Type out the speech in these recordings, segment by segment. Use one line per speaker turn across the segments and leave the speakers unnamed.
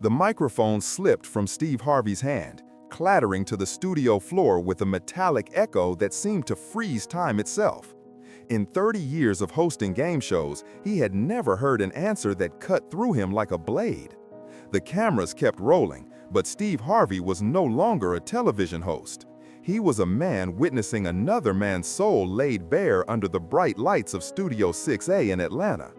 The microphone slipped from Steve Harvey's hand, clattering to the studio floor with a metallic echo that seemed to freeze time itself. In 30 years of hosting game shows, he had never heard an answer that cut through him like a blade. The cameras kept rolling, but Steve Harvey was no longer a television host. He was a man witnessing another man's soul laid bare under the bright lights of Studio 6A in Atlanta.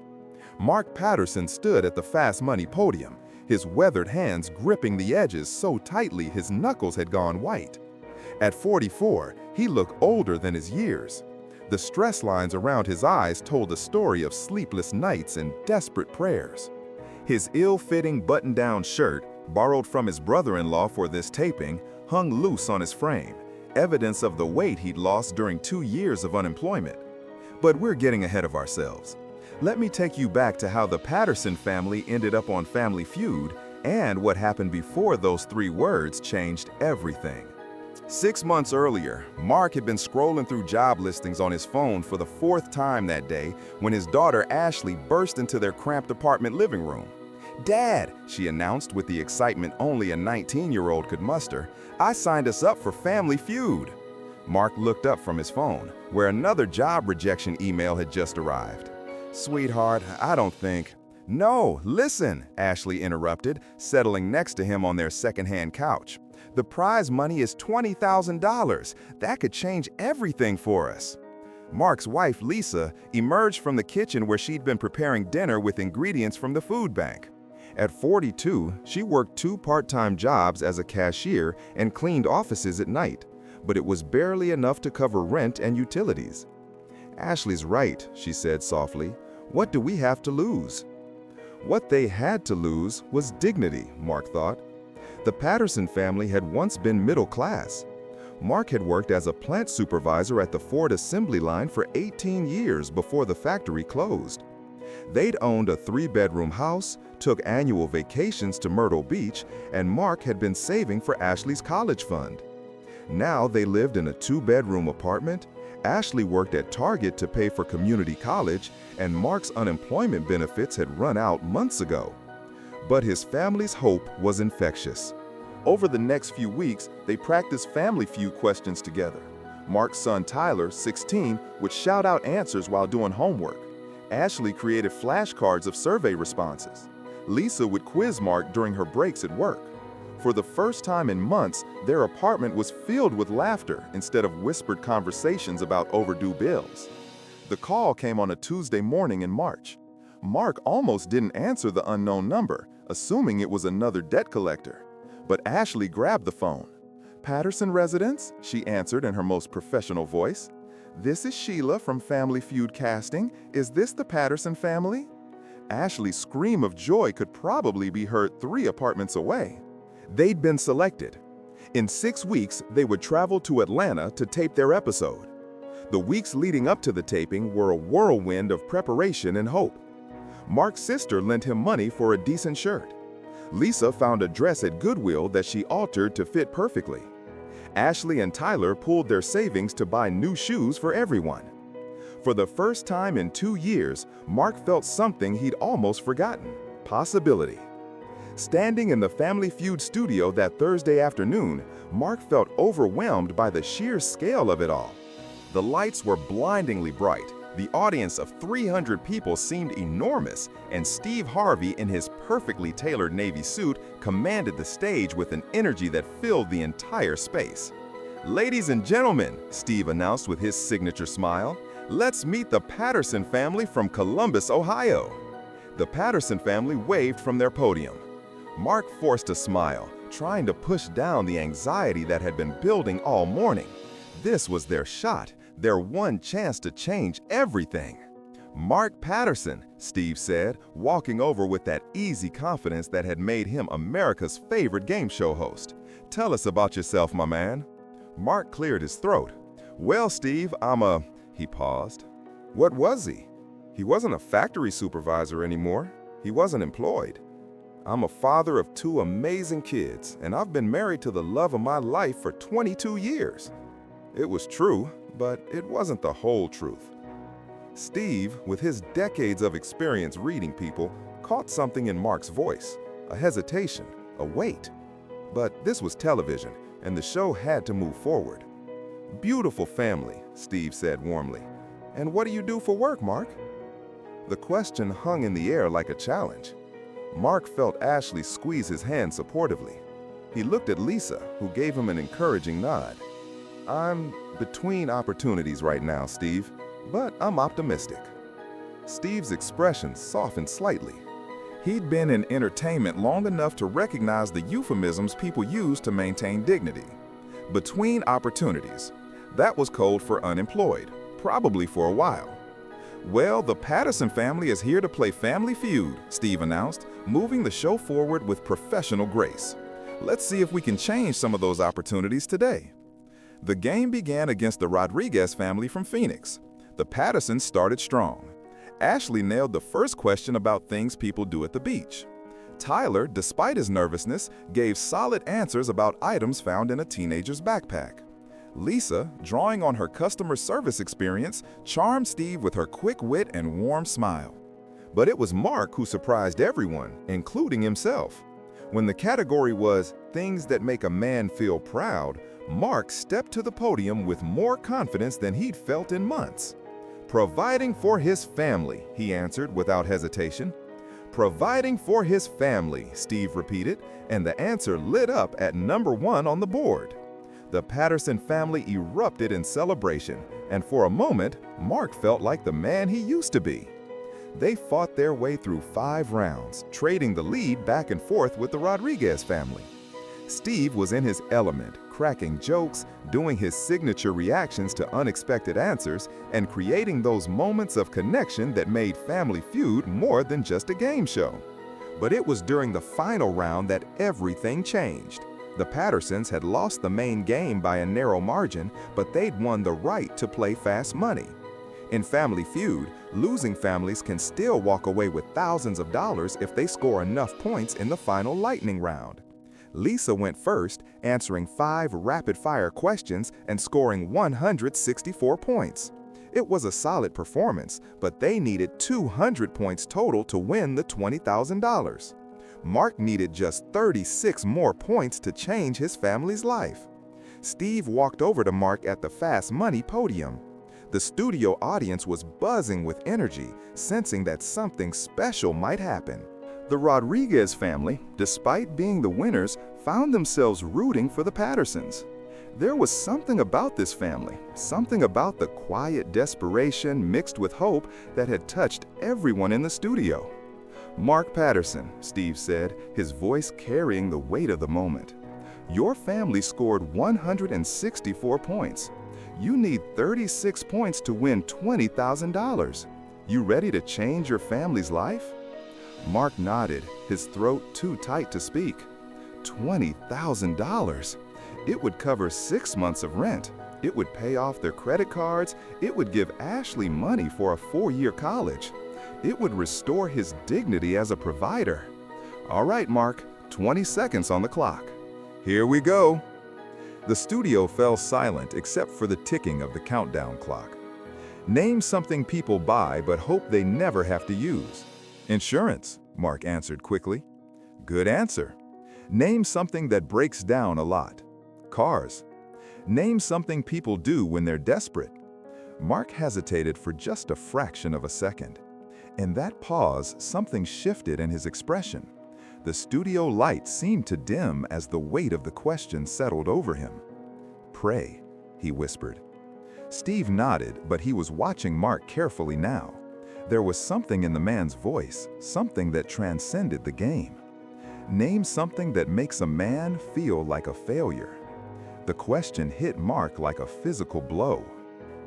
Mark Patterson stood at the Fast Money podium, his weathered hands gripping the edges so tightly his knuckles had gone white. At 44, he looked older than his years. The stress lines around his eyes told a story of sleepless nights and desperate prayers. His ill-fitting button-down shirt, borrowed from his brother-in-law for this taping, hung loose on his frame, evidence of the weight he'd lost during 2 years of unemployment. But we're getting ahead of ourselves. Let me take you back to how the Patterson family ended up on Family Feud and what happened before those 3 words changed everything. 6 months earlier, Mark had been scrolling through job listings on his phone for the 4th time that day when his daughter Ashley burst into their cramped apartment living room. "Dad," she announced with the excitement only a 19-year-old could muster, "I signed us up for Family Feud." Mark looked up from his phone, where another job rejection email had just arrived. "Sweetheart, I don't think—" "No, listen," Ashley interrupted, settling next to him on their second-hand couch. "The prize money is $20,000. That could change everything for us." Mark's wife, Lisa, emerged from the kitchen where she'd been preparing dinner with ingredients from the food bank. At 42, she worked 2 part-time jobs as a cashier and cleaned offices at night, but it was barely enough to cover rent and utilities. "Ashley's right," she said softly. "What do we have to lose?" What they had to lose was dignity, Mark thought. The Patterson family had once been middle class. Mark had worked as a plant supervisor at the Ford assembly line for 18 years before the factory closed. They'd owned a 3-bedroom house, took annual vacations to Myrtle Beach, and Mark had been saving for Ashley's college fund. Now they lived in a 2-bedroom apartment. Ashley worked at Target to pay for community college, and Mark's unemployment benefits had run out months ago. But his family's hope was infectious. Over the next few weeks, they practiced Family Feud questions together. Mark's son Tyler, 16, would shout out answers while doing homework. Ashley created flashcards of survey responses. Lisa would quiz Mark during her breaks at work. For the first time in months, their apartment was filled with laughter instead of whispered conversations about overdue bills. The call came on a Tuesday morning in March. Mark almost didn't answer the unknown number, assuming it was another debt collector. But Ashley grabbed the phone. "Patterson residence?" she answered in her most professional voice. "This is Sheila from Family Feud casting. Is this the Patterson family?" Ashley's scream of joy could probably be heard 3 apartments away. They'd been selected. In 6 weeks, they would travel to Atlanta to tape their episode. The weeks leading up to the taping were a whirlwind of preparation and hope. Mark's sister lent him money for a decent shirt. Lisa found a dress at Goodwill that she altered to fit perfectly. Ashley and Tyler pooled their savings to buy new shoes for everyone. For the first time in 2 years, Mark felt something he'd almost forgotten: possibility. Standing in the Family Feud studio that Thursday afternoon, Mark felt overwhelmed by the sheer scale of it all. The lights were blindingly bright, the audience of 300 people seemed enormous, and Steve Harvey in his perfectly tailored navy suit commanded the stage with an energy that filled the entire space. "Ladies and gentlemen," Steve announced with his signature smile, "let's meet the Patterson family from Columbus, Ohio." The Patterson family waved from their podium. Mark forced a smile, trying to push down the anxiety that had been building all morning. This was their shot, their one chance to change everything. "Mark Patterson," Steve said, walking over with that easy confidence that had made him America's favorite game show host. "Tell us about yourself, my man." Mark cleared his throat. "Well, Steve, He paused. What was he? He wasn't a factory supervisor anymore. He wasn't employed. "I'm a father of 2 amazing kids, and I've been married to the love of my life for 22 years. It was true, but it wasn't the whole truth. Steve, with his decades of experience reading people, caught something in Mark's voice, a hesitation, a wait. But this was television, and the show had to move forward. "Beautiful family," Steve said warmly. "And what do you do for work, Mark?" The question hung in the air like a challenge. Mark felt Ashley squeeze his hand supportively. He looked at Lisa, who gave him an encouraging nod. "I'm between opportunities right now, Steve, but I'm optimistic." Steve's expression softened slightly. He'd been in entertainment long enough to recognize the euphemisms people use to maintain dignity. Between opportunities. That was code for unemployed, probably for a while. "Well, the Patterson family is here to play Family Feud," Steve announced, moving the show forward with professional grace. "Let's see if we can change some of those opportunities today." The game began against the Rodriguez family from Phoenix. The Pattersons started strong. Ashley nailed the first question about things people do at the beach. Tyler, despite his nervousness, gave solid answers about items found in a teenager's backpack. Lisa, drawing on her customer service experience, charmed Steve with her quick wit and warm smile. But it was Mark who surprised everyone, including himself. When the category was "Things that make a man feel proud," Mark stepped to the podium with more confidence than he'd felt in months. "Providing for his family," he answered without hesitation. "Providing for his family," Steve repeated, and the answer lit up at number 1 on the board. The Patterson family erupted in celebration, and for a moment, Mark felt like the man he used to be. They fought their way through 5 rounds, trading the lead back and forth with the Rodriguez family. Steve was in his element, cracking jokes, doing his signature reactions to unexpected answers, and creating those moments of connection that made Family Feud more than just a game show. But it was during the final round that everything changed. The Pattersons had lost the main game by a narrow margin, but they'd won the right to play fast money. In Family Feud, losing families can still walk away with thousands of dollars if they score enough points in the final lightning round. Lisa went first, answering 5 rapid-fire questions and scoring 164 points. It was a solid performance, but they needed 200 points total to win the $20,000. Mark needed just 36 more points to change his family's life. Steve walked over to Mark at the Fast Money podium. The studio audience was buzzing with energy, sensing that something special might happen. The Rodriguez family, despite being the winners, found themselves rooting for the Pattersons. There was something about this family, something about the quiet desperation mixed with hope that had touched everyone in the studio. "Mark Patterson," Steve said, his voice carrying the weight of the moment. "Your family scored 164 points. You need 36 points to win $20,000. You ready to change your family's life?" Mark nodded, his throat too tight to speak. $20,000. It would cover 6 months of rent. It would pay off their credit cards. It would give Ashley money for a 4-year college. It would restore his dignity as a provider. "All right, Mark, 20 seconds on the clock." "Here we go." The studio fell silent except for the ticking of the countdown clock. "Name something people buy but hope they never have to use." "Insurance," Mark answered quickly. "Good answer." "Name something that breaks down a lot." "Cars." "Name something people do when they're desperate." Mark hesitated for just a fraction of a second. In that pause, something shifted in his expression. The studio light seemed to dim as the weight of the question settled over him. "Pray," he whispered. Steve nodded, but he was watching Mark carefully now. There was something in the man's voice, something that transcended the game. Name something that makes a man feel like a failure. The question hit Mark like a physical blow.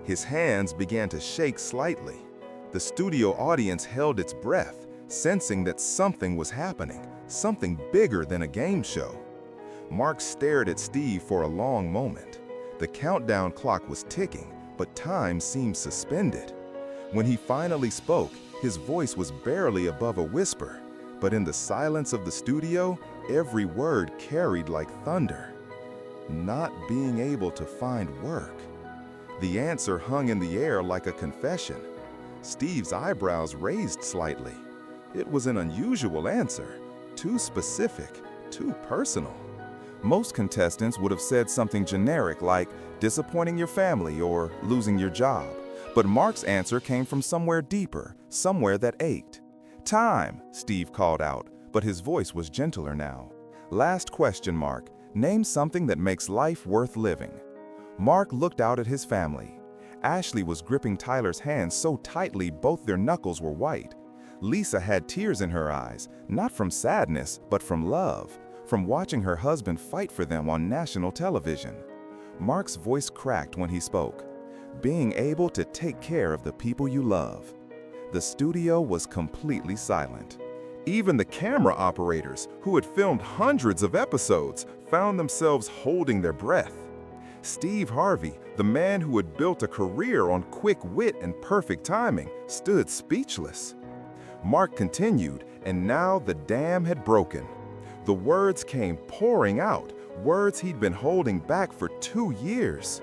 His hands began to shake slightly. The studio audience held its breath, sensing that something was happening, something bigger than a game show. Mark stared at Steve for a long moment. The countdown clock was ticking, but time seemed suspended. When he finally spoke, his voice was barely above a whisper, but in the silence of the studio, every word carried like thunder. "Not being able to find work." The answer hung in the air like a confession. Steve's eyebrows raised slightly. It was an unusual answer, Too specific, too personal. Most contestants would have said something generic like disappointing your family or losing your job. But Mark's answer came from somewhere deeper, somewhere that ached. "Time," Steve called out, but his voice was gentler now. "Last question, Mark. Name something that makes life worth living." Mark looked out at his family. Ashley was gripping Tyler's hands so tightly both their knuckles were white. Lisa had tears in her eyes, not from sadness, but from love, from watching her husband fight for them on national television. Mark's voice cracked when he spoke. "Being able to take care of the people you love." The studio was completely silent. Even the camera operators, who had filmed hundreds of episodes, found themselves holding their breath. Steve Harvey, the man who had built a career on quick wit and perfect timing, stood speechless. Mark continued, and now the dam had broken. The words came pouring out, words he'd been holding back for 2 years.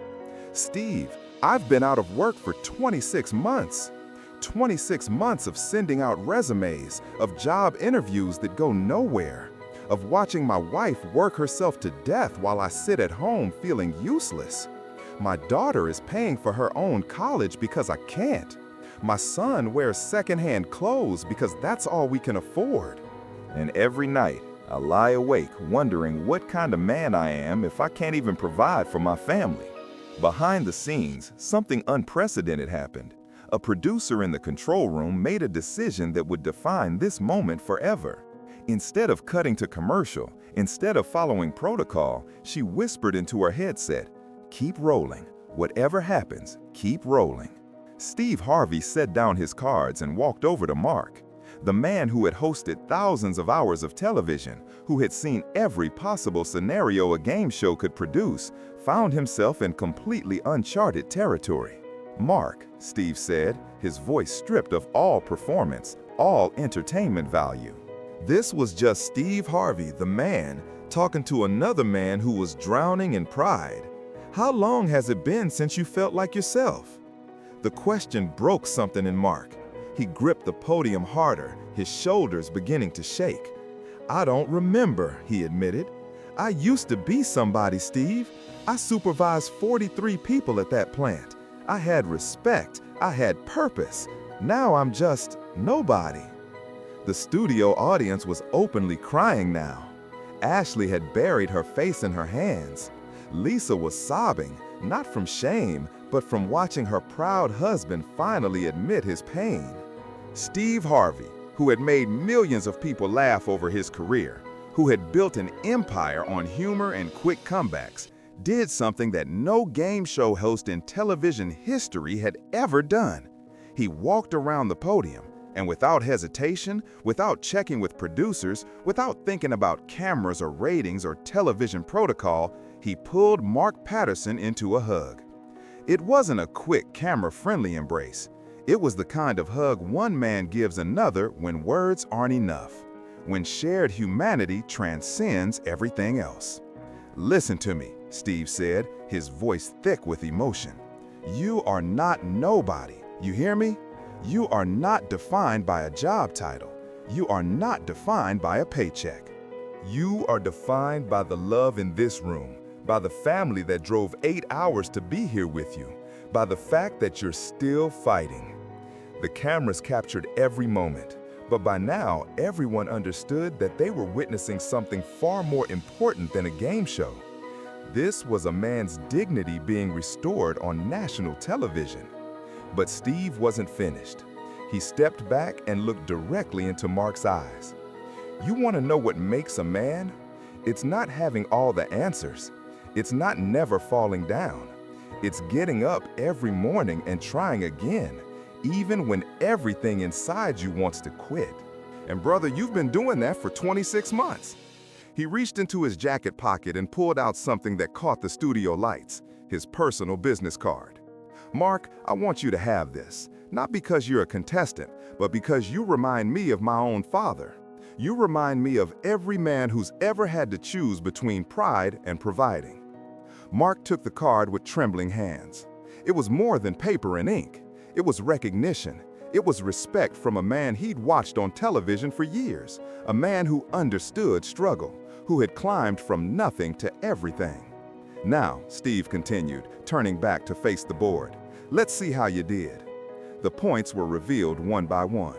"Steve, I've been out of work for 26 months. 26 months of sending out resumes, of job interviews that go nowhere, of watching my wife work herself to death while I sit at home feeling useless. My daughter is paying for her own college because I can't. My son wears secondhand clothes because that's all we can afford. And every night, I lie awake wondering what kind of man I am if I can't even provide for my family." Behind the scenes, something unprecedented happened. A producer in the control room made a decision that would define this moment forever. Instead of cutting to commercial, instead of following protocol, she whispered into her headset, "Keep rolling. Whatever happens, keep rolling." Steve Harvey set down his cards and walked over to Mark. The man who had hosted thousands of hours of television, who had seen every possible scenario a game show could produce, found himself in completely uncharted territory. "Mark," Steve said, his voice stripped of all performance, all entertainment value. This was just Steve Harvey, the man, talking to another man who was drowning in pride. "How long has it been since you felt like yourself?" The question broke something in Mark. He gripped the podium harder, his shoulders beginning to shake. "I don't remember," he admitted. "I used to be somebody, Steve. I supervised 43 people at that plant. I had respect. I had purpose. Now I'm just nobody." The studio audience was openly crying now. Ashley had buried her face in her hands. Lisa was sobbing, not from shame, but from watching her proud husband finally admit his pain. Steve Harvey, who had made millions of people laugh over his career, who had built an empire on humor and quick comebacks, did something that no game show host in television history had ever done. He walked around the podium, and without hesitation, without checking with producers, without thinking about cameras or ratings or television protocol, he pulled Mark Patterson into a hug. It wasn't a quick, camera-friendly embrace. It was the kind of hug one man gives another when words aren't enough, when shared humanity transcends everything else. "Listen to me," Steve said, his voice thick with emotion. "You are not nobody. You hear me? You are not defined by a job title. You are not defined by a paycheck. You are defined by the love in this room, by the family that drove 8 hours to be here with you, by the fact that you're still fighting." The cameras captured every moment, but by now everyone understood that they were witnessing something far more important than a game show. This was a man's dignity being restored on national television. But Steve wasn't finished. He stepped back and looked directly into Mark's eyes. "You want to know what makes a man? It's not having all the answers. It's not never falling down. It's getting up every morning and trying again, even when everything inside you wants to quit. And brother, you've been doing that for 26 months. He reached into his jacket pocket and pulled out something that caught the studio lights, his personal business card. "Mark, I want you to have this, not because you're a contestant, but because you remind me of my own father. You remind me of every man who's ever had to choose between pride and providing." Mark took the card with trembling hands. It was more than paper and ink. It was recognition. It was respect from a man he'd watched on television for years, a man who understood struggle, who had climbed from nothing to everything. "Now," Steve continued, turning back to face the board, "let's see how you did." The points were revealed one by one.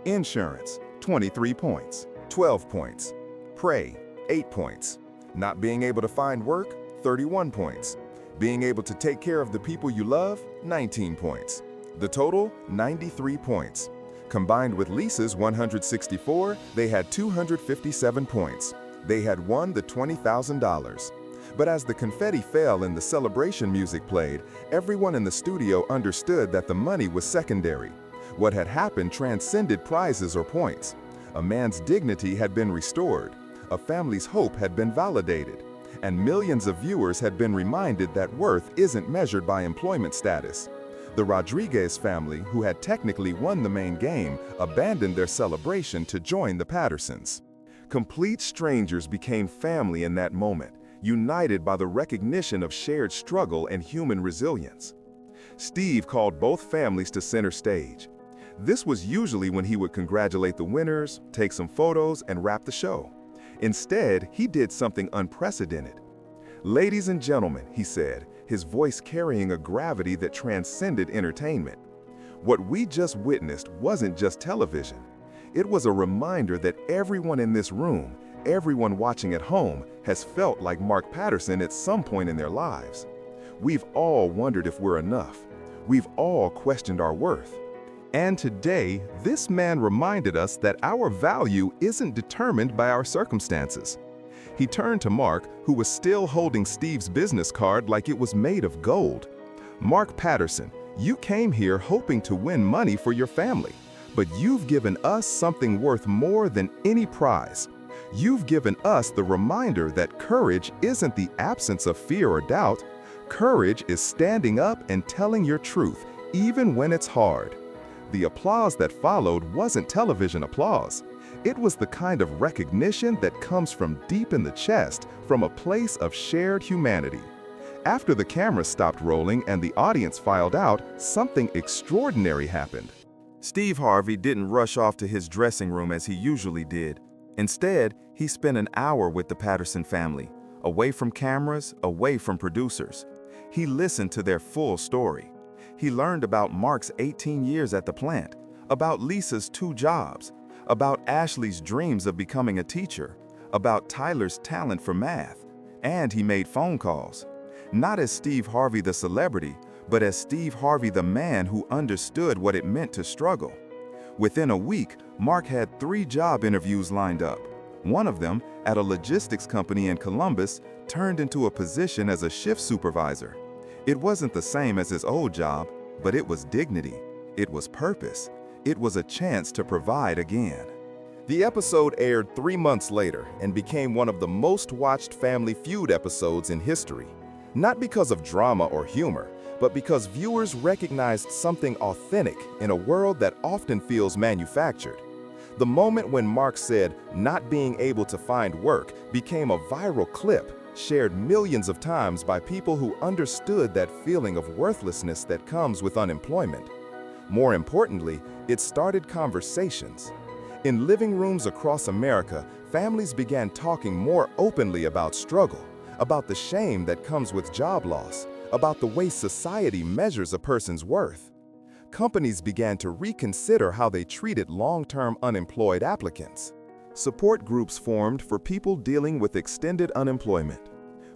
Insurance, 23 points, 12 points. Pray, 8 points. Not being able to find work, 31 points. Being able to take care of the people you love, 19 points. The total, 93 points. Combined with Lisa's 164, they had 257 points. They had won the $20,000. But as the confetti fell and the celebration music played, everyone in the studio understood that the money was secondary. What had happened transcended prizes or points. A man's dignity had been restored. A family's hope had been validated. And millions of viewers had been reminded that worth isn't measured by employment status. The Rodriguez family, who had technically won the main game, abandoned their celebration to join the Pattersons. Complete strangers became family in that moment, united by the recognition of shared struggle and human resilience. Steve called both families to center stage. This was usually when he would congratulate the winners, take some photos, and wrap the show. Instead, he did something unprecedented. "Ladies and gentlemen," he said, his voice carrying a gravity that transcended entertainment. "What we just witnessed wasn't just television. It was a reminder that everyone in this room, everyone watching at home, has felt like Mark Patterson at some point in their lives. We've all wondered if we're enough. We've all questioned our worth. And today, this man reminded us that our value isn't determined by our circumstances." He turned to Mark, who was still holding Steve's business card like it was made of gold. "Mark Patterson, you came here hoping to win money for your family, but you've given us something worth more than any prize. You've given us the reminder that courage isn't the absence of fear or doubt. Courage is standing up and telling your truth, even when it's hard." The applause that followed wasn't television applause. It was the kind of recognition that comes from deep in the chest, from a place of shared humanity. After the camera stopped rolling and the audience filed out, something extraordinary happened. Steve Harvey didn't rush off to his dressing room as he usually did. Instead, he spent an hour with the Patterson family, away from cameras, away from producers. He listened to their full story. He learned about Mark's 18 years at the plant, about Lisa's 2 jobs, about Ashley's dreams of becoming a teacher, about Tyler's talent for math, and he made phone calls. Not as Steve Harvey the celebrity, but as Steve Harvey the man who understood what it meant to struggle. Within a week, Mark had 3 job interviews lined up. One of them, at a logistics company in Columbus, turned into a position as a shift supervisor. It wasn't the same as his old job, but it was dignity. It was purpose. It was a chance to provide again. The episode aired 3 months later and became one of the most watched Family Feud episodes in history. Not because of drama or humor, but because viewers recognized something authentic in a world that often feels manufactured. The moment when Mark said, "not being able to find work," became a viral clip, shared millions of times by people who understood that feeling of worthlessness that comes with unemployment. More importantly, it started conversations. In living rooms across America, families began talking more openly about struggle, about the shame that comes with job loss, about the way society measures a person's worth. Companies began to reconsider how they treated long-term unemployed applicants. Support groups formed for people dealing with extended unemployment.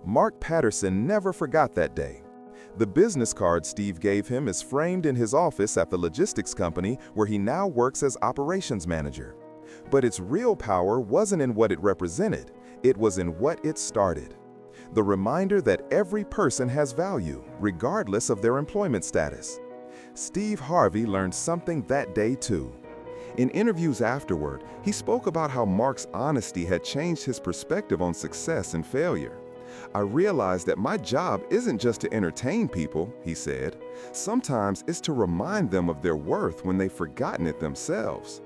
Mark Patterson never forgot that day. The business card Steve gave him is framed in his office at the logistics company where he now works as operations manager. But its real power wasn't in what it represented, it was in what it started. The reminder that every person has value, regardless of their employment status. Steve Harvey learned something that day too. In interviews afterward, he spoke about how Mark's honesty had changed his perspective on success and failure. "I realized that my job isn't just to entertain people," he said. "Sometimes it's to remind them of their worth when they've forgotten it themselves."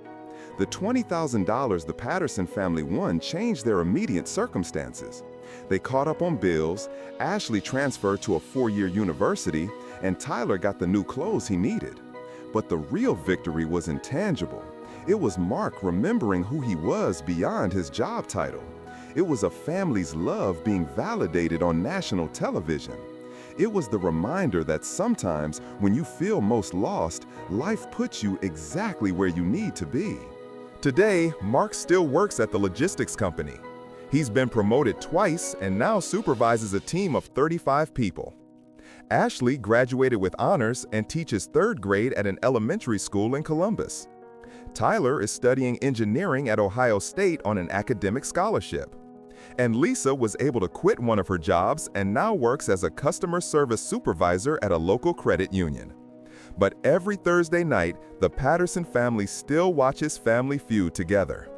The $20,000 the Patterson family won changed their immediate circumstances. They caught up on bills, Ashley transferred to a 4-year university, and Tyler got the new clothes he needed. But the real victory was intangible. It was Mark remembering who he was beyond his job title. It was a family's love being validated on national television. It was the reminder that sometimes when you feel most lost, life puts you exactly where you need to be. Today, Mark still works at the logistics company. He's been promoted twice and now supervises a team of 35 people. Ashley graduated with honors and teaches third grade at an elementary school in Columbus. Tyler is studying engineering at Ohio State on an academic scholarship. And Lisa was able to quit one of her jobs and now works as a customer service supervisor at a local credit union. But every Thursday night, the Patterson family still watches Family Feud together.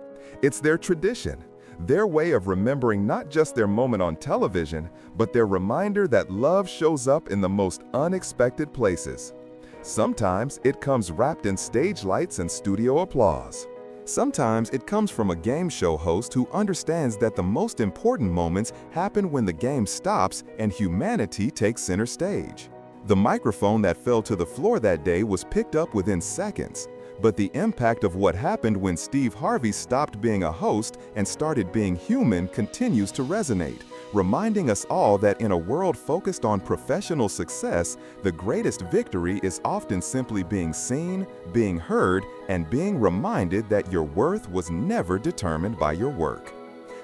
It's their tradition, their way of remembering not just their moment on television, but their reminder that love shows up in the most unexpected places. Sometimes it comes wrapped in stage lights and studio applause. Sometimes it comes from a game show host who understands that the most important moments happen when the game stops and humanity takes center stage. The microphone that fell to the floor that day was picked up within seconds, but the impact of what happened when Steve Harvey stopped being a host and started being human continues to resonate, reminding us all that in a world focused on professional success, the greatest victory is often simply being seen, being heard, and being reminded that your worth was never determined by your work.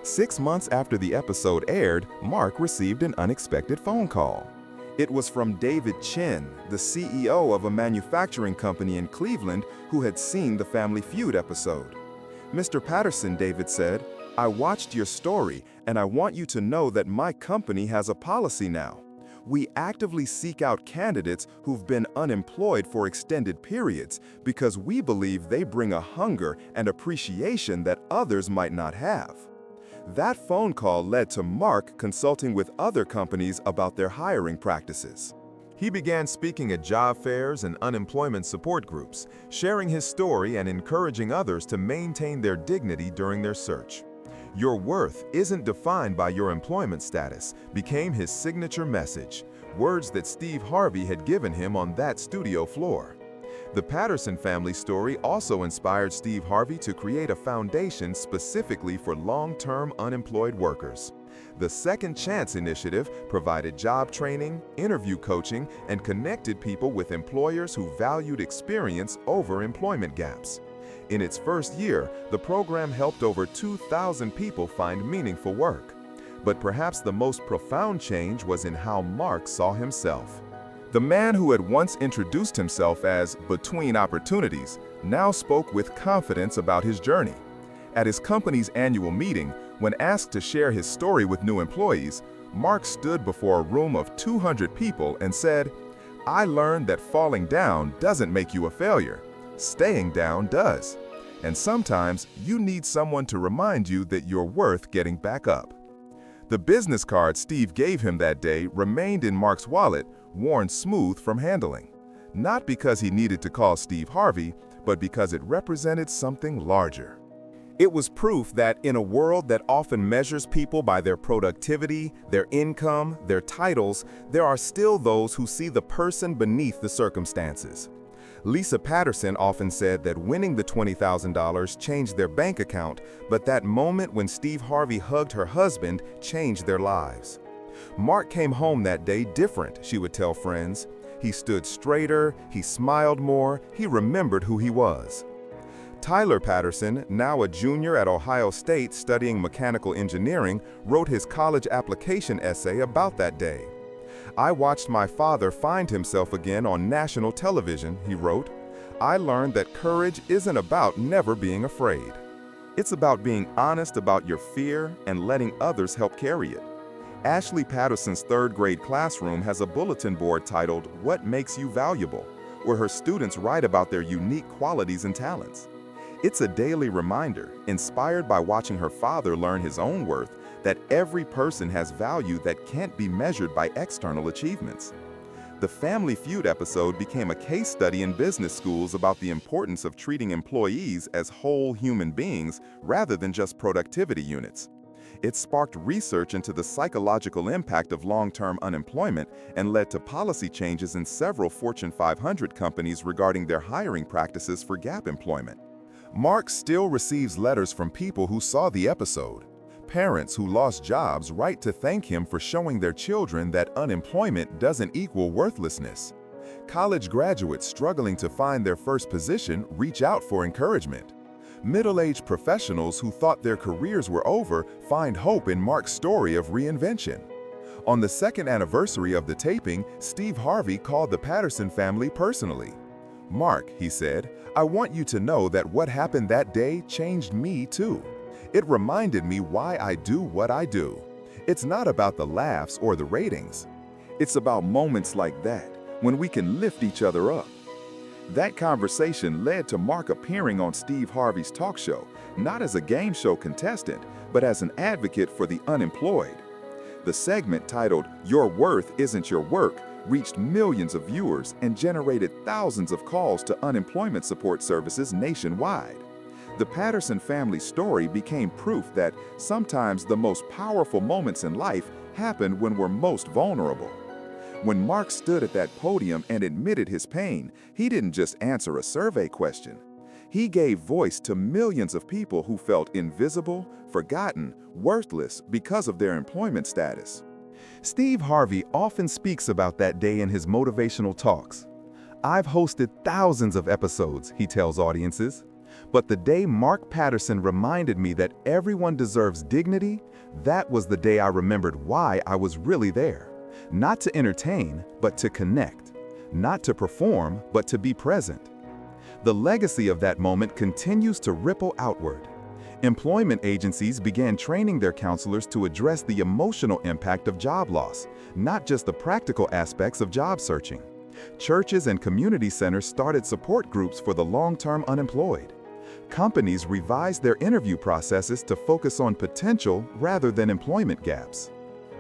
6 months after the episode aired, Mark received an unexpected phone call. It was from David Chin, the CEO of a manufacturing company in Cleveland who had seen the Family Feud episode. "Mr. Patterson," David said, "I watched your story, and I want you to know that my company has a policy now. We actively seek out candidates who've been unemployed for extended periods because we believe they bring a hunger and appreciation that others might not have." That phone call led to Mark consulting with other companies about their hiring practices. He began speaking at job fairs and unemployment support groups, sharing his story and encouraging others to maintain their dignity during their search. "Your worth isn't defined by your employment status" became his signature message, words that Steve Harvey had given him on that studio floor. The Patterson family story also inspired Steve Harvey to create a foundation specifically for long-term unemployed workers. The Second Chance initiative provided job training, interview coaching, and connected people with employers who valued experience over employment gaps. In its first year, the program helped over 2,000 people find meaningful work. But perhaps the most profound change was in how Mark saw himself. The man who had once introduced himself as "between opportunities" now spoke with confidence about his journey. At his company's annual meeting, when asked to share his story with new employees, Mark stood before a room of 200 people and said, "I learned that falling down doesn't make you a failure. Staying down does. And sometimes you need someone to remind you that you're worth getting back up." The business card Steve gave him that day remained in Mark's wallet, worn smooth from handling. Not because he needed to call Steve Harvey, but because it represented something larger. It was proof that in a world that often measures people by their productivity, their income, their titles, there are still those who see the person beneath the circumstances. Lisa Patterson often said that winning the $20,000 changed their bank account, but that moment when Steve Harvey hugged her husband changed their lives. Mark came home that day different, she would tell friends. He stood straighter, he smiled more, he remembered who he was. Tyler Patterson, now a junior at Ohio State studying mechanical engineering, wrote his college application essay about that day. "I watched my father find himself again on national television," he wrote. "I learned that courage isn't about never being afraid. It's about being honest about your fear and letting others help carry it." Ashley Patterson's third grade classroom has a bulletin board titled "What Makes You Valuable," where her students write about their unique qualities and talents. It's a daily reminder, inspired by watching her father learn his own worth, that every person has value that can't be measured by external achievements. The Family Feud episode became a case study in business schools about the importance of treating employees as whole human beings rather than just productivity units. It sparked research into the psychological impact of long-term unemployment and led to policy changes in several Fortune 500 companies regarding their hiring practices for gap employment. Mark still receives letters from people who saw the episode. Parents who lost jobs write to thank him for showing their children that unemployment doesn't equal worthlessness. College graduates struggling to find their first position reach out for encouragement. Middle-aged professionals who thought their careers were over find hope in Mark's story of reinvention. On the second anniversary of the taping, Steve Harvey called the Patterson family personally. "Mark," he said, "I want you to know that what happened that day changed me too. It reminded me why I do what I do. It's not about the laughs or the ratings. It's about moments like that, when we can lift each other up." That conversation led to Mark appearing on Steve Harvey's talk show, not as a game show contestant, but as an advocate for the unemployed. The segment, titled "Your Worth Isn't Your Work," reached millions of viewers and generated thousands of calls to unemployment support services nationwide. The Patterson family's story became proof that sometimes the most powerful moments in life happen when we're most vulnerable. When Mark stood at that podium and admitted his pain, he didn't just answer a survey question. He gave voice to millions of people who felt invisible, forgotten, worthless because of their employment status. Steve Harvey often speaks about that day in his motivational talks. "I've hosted thousands of episodes," he tells audiences. "But the day Mark Patterson reminded me that everyone deserves dignity, that was the day I remembered why I was really there. Not to entertain, but to connect. Not to perform, but to be present." The legacy of that moment continues to ripple outward. Employment agencies began training their counselors to address the emotional impact of job loss, not just the practical aspects of job searching. Churches and community centers started support groups for the long-term unemployed. Companies revised their interview processes to focus on potential rather than employment gaps.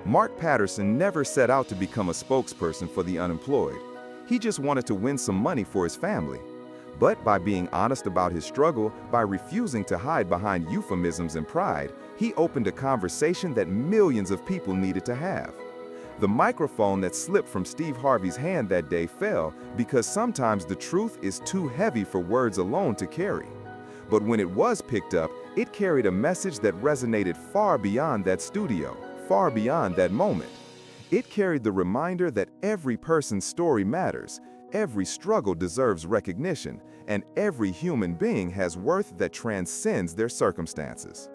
Mark Patterson never set out to become a spokesperson for the unemployed. He just wanted to win some money for his family. But by being honest about his struggle, by refusing to hide behind euphemisms and pride, he opened a conversation that millions of people needed to have. The microphone that slipped from Steve Harvey's hand that day fell because sometimes the truth is too heavy for words alone to carry. But when it was picked up, it carried a message that resonated far beyond that studio, far beyond that moment. It carried the reminder that every person's story matters, every struggle deserves recognition, and every human being has worth that transcends their circumstances.